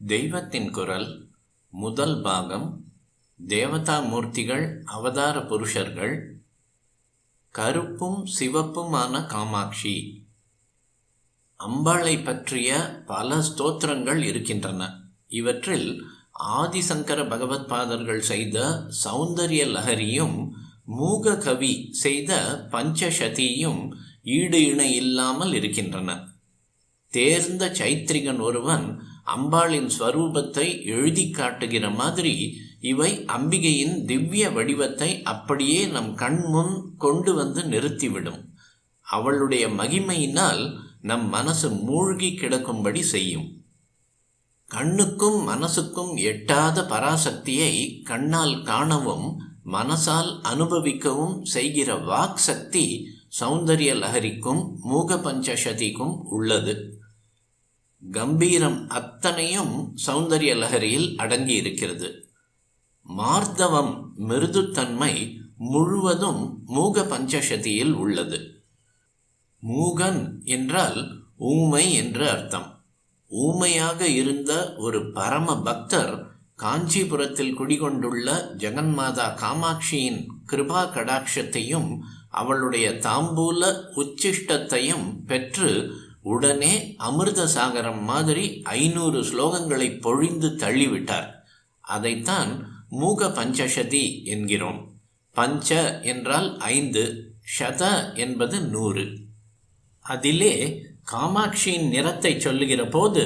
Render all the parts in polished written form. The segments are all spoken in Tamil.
தெய்வத்தின் குரல் முதல் பாகம். தேவதா மூர்த்திகள், அவதார புருஷர்கள். கருப்பும் சிவப்புமான காமாட்சி. அம்பாளை பற்றிய பல ஸ்தோத்திரங்கள் இருக்கின்றன. இவற்றில் ஆதிசங்கர பகவத்பாதர்கள் செய்த சௌந்தரிய லஹரியும் மூக கவி செய்த பஞ்சசதியும் ஈடு இணை இல்லாமல் இருக்கின்றன. தேர்ந்த சைத்திரிகன் ஒருவன் அம்பாளின் ஸ்வரூபத்தை எழுதி காட்டுகிற மாதிரி இவை அம்பிகையின் திவ்ய வடிவத்தை அப்படியே நம் கண்முன் கொண்டு வந்து நிறுத்திவிடும். அவளுடைய மகிமையினால் நம் மனசு மூழ்கி கிடக்கும்படி செய்யும். கண்ணுக்கும் மனசுக்கும் எட்டாத பராசக்தியை கண்ணால் காணவும் மனசால் அனுபவிக்கவும் செய்கிற வாக் சக்தி சௌந்தரிய லஹரிக்கும் மூக பஞ்சசதிக்கும் உள்ளது. கம்பீரம் அத்தனையும் சௌந்தரிய லஹரியில் அடங்கி இருக்கிறது. மார்தவம், மிருதுத்தன்மை முழுவதும் மூக பஞ்சசதியில் உள்ளது. மூகன் என்றால் ஊமை என்று அர்த்தம். ஊமையாக இருந்த ஒரு பரம பக்தர் காஞ்சிபுரத்தில் குடிகொண்டுள்ள ஜெகன்மாதா காமாட்சியின் கிருபா கடாட்சத்தையும் அவளுடைய தாம்பூல உச்சிஷ்டத்தையும் பெற்று உடனே அமிர்த சாகரம் மாதிரி 500 ஸ்லோகங்களை பொழிந்து தள்ளிவிட்டார். அதைத்தான் மூக பஞ்சசதி என்கிறோம். பஞ்ச என்றால் 5, சத என்பது 100. அதிலே காமாட்சியின் நிறத்தை சொல்லுகிற போது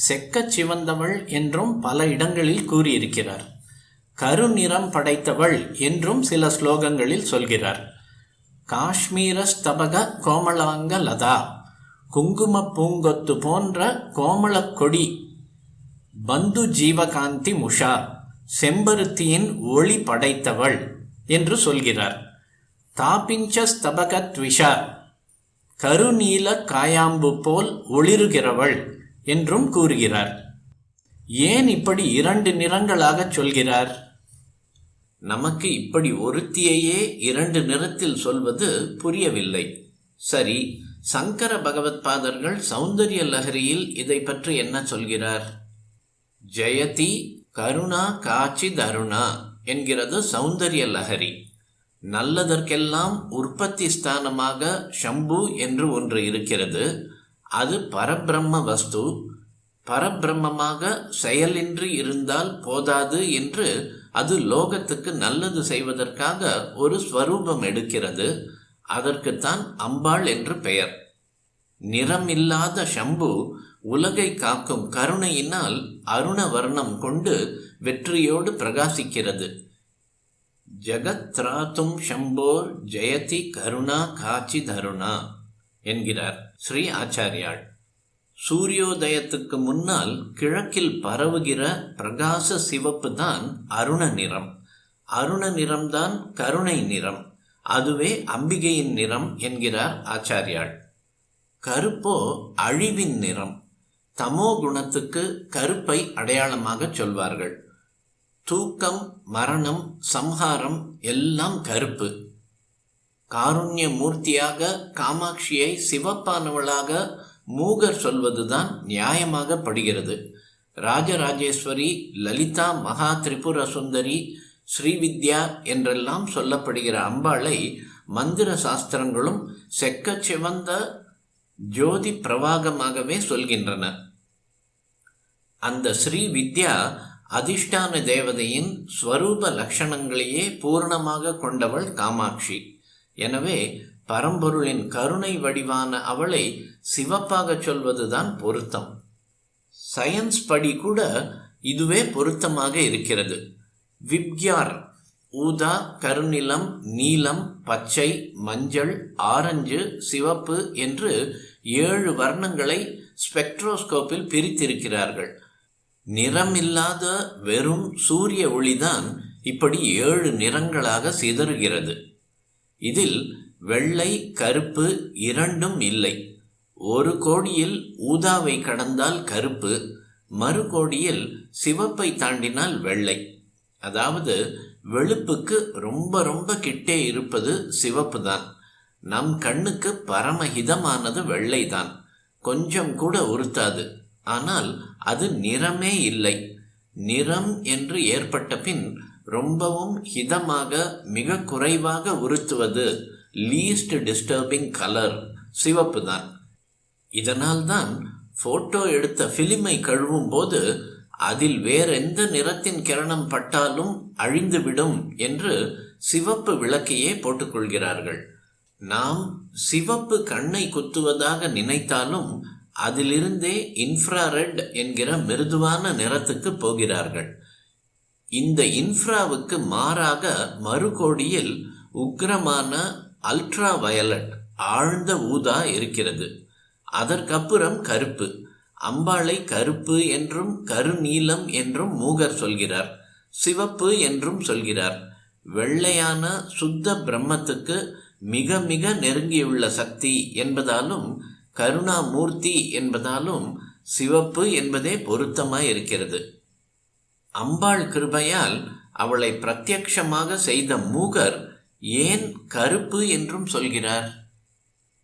செக்கச் சிவந்தவள் என்றும் பல இடங்களில் கூறியிருக்கிறார். கருநிறம் படைத்தவள் என்றும் சில ஸ்லோகங்களில் சொல்கிறார். காஷ்மீர ஸ்தபக கோமளாங்க லதா, குங்கும பூங்கொத்து போன்ற கோமளக் கொடி, பந்து ஜீவகாந்தி முஷா, செம்பருத்தியின் ஒளி படைத்தவள் என்று சொல்கிறார். தாபிஞ்ச ஸ்தபகத்விஷா, கருநீல காயாம்பு போல் ஒளிருகிறவள் என்றும் கூறுகிறார். ஏன் இப்படி 2 நிறங்களாக சொல்கிறார்? நமக்கு இப்படி ஒருத்தியையே 2 நிறத்தில் சொல்வது புரியவில்லை. சரி, சங்கர பகவத்பாதர்கள் சௌந்தரிய லஹரியில் இதை பற்றி என்ன சொல்கிறார்? ஜெயதி கருணா காட்சி தருணா என்கிறது சௌந்தரிய லஹரி. நல்லதற்கெல்லாம் உற்பத்தி ஸ்தானமாக ஷம்பு என்று ஒன்று இருக்கிறது. அது பரபிரம்ம வஸ்து. பரபிரம்மமாக செயலின்றி இருந்தால் போதாது என்று அது லோகத்துக்கு நல்லது செய்வதற்காக ஒரு ஸ்வரூபம் எடுக்கிறது. அதற்குத்தான் அம்பாள் என்று பெயர். நிறமில்லாத ஷம்பு உலகை காக்கும் கருணையினால் அருண வர்ணம் கொண்டு வெற்றியோடு பிரகாசிக்கிறது. ஜகத்ராத்தும் ஷம்போர் ஜெயதி கருணா காட்சி தருணா என்கிறார் ஸ்ரீ ஆச்சாரியாள். சூரியோதயத்துக்கு முன்னால் கிழக்கில் பரவுகிற பிரகாச சிவப்பு தான் அருண நிறம். அருண நிறம்தான் கருணை நிறம். அதுவே அம்பிகையின் நிறம் என்கிறார் ஆச்சாரியாள். கருப்போ அழிவின் நிறம். தமோ குணத்துக்கு கருப்பை அடையாளமாக சொல்வார்கள். தூக்கம், மரணம், சம்ஹாரம் எல்லாம் கருப்பு. காருண்ய மூர்த்தியாக காமாட்சியை சிவப்பானவளாக மூகர் சொல்வதுதான் நியாயமாக படுகிறது. ராஜராஜேஸ்வரி, லலிதா, மகா திரிபுர சுந்தரி, ஸ்ரீவித்யா என்றெல்லாம் சொல்லப்படுகிற அம்பாளை மந்திர சாஸ்திரங்களும் செக்கச் சிவந்த ஜோதி பிரவாகமாகவே சொல்கின்றன. அந்த ஸ்ரீவித்யா அதிஷ்டான தேவதையின் ஸ்வரூப லட்சணங்களையே பூர்ணமாக கொண்டவள் காமாட்சி. எனவே பரம்பொருளின் கருணை வடிவான அவளை சிவப்பாக சொல்வதுதான் பொருத்தம். சயின்ஸ் படி கூட இதுவே பொருத்தமாக இருக்கிறது. விப்யார் ஊதா, கருநிலம், நீலம், பச்சை, மஞ்சள், ஆரஞ்சு, சிவப்பு என்று 7 வர்ணங்களை ஸ்பெக்ட்ரோஸ்கோப்பில் பிரித்திருக்கிறார்கள். நிறமில்லாத வெறும் சூரிய ஒளிதான் இப்படி 7 நிறங்களாக சிதறுகிறது. இதில் வெள்ளை, கருப்பு 2ம் இல்லை. ஒரு கோடியில் ஊதாவை கடந்தால் கருப்பு, மறு கோடியில் சிவப்பை தாண்டினால் வெள்ளை. அதாவது வெளுப்புக்கு ரொம்ப ரொம்ப கிட்டே இருப்பது சிவப்பு தான். நம் கண்ணுக்கு பரமஹிதமானது வெள்ளை தான். கொஞ்சம் கூட உறுத்தாது. ஆனால் அது நிறமே இல்லை. நிறம் என்று ஏற்பட்ட பின் ரொம்பவும் ஹிதமாக மிக குறைவாக உறுத்துவது லீஸ்ட் டிஸ்டர்பிங் கலர் சிவப்பு தான். இதனால்தான் போட்டோ எடுத்த பிலிமை கழுவும் போது அதில் வேறெந்த நிறத்தின் கிரணம் பட்டாலும் அழிந்துவிடும் என்று சிவப்பு விளக்கையே போட்டுக்கொள்கிறார்கள். நாம் சிவப்பு கண்ணை குத்துவதாக நினைத்தாலும் அதிலிருந்தே இன்ஃப்ராரெட் என்கிற மிருதுவான நிறத்துக்கு போகிறார்கள். இந்த இன்ஃப்ராவுக்கு மாறாக மறுகோடியில் உக்கிரமான அல்ட்ரா வயலட் ஆழ்ந்த ஊதா இருக்கிறது. அதற்கப்புறம் கருப்பு. அம்பாளை கருப்பு என்றும் கருநீலம் என்றும் மூகர் சொல்கிறார், சிவப்பு என்றும் சொல்கிறார். வெள்ளையான சுத்த பிரம்மத்துக்கு மிக மிக நெருங்கியுள்ள சக்தி என்பதாலும் கருணாமூர்த்தி என்பதாலும் சிவப்பு என்பதே பொருத்தமாய் இருக்கிறது. அம்பாள் கிருபையால் அவளை பிரத்யக்ஷமாக செய்த மூகர் ஏன் கருப்பு என்றும் சொல்கிறார்?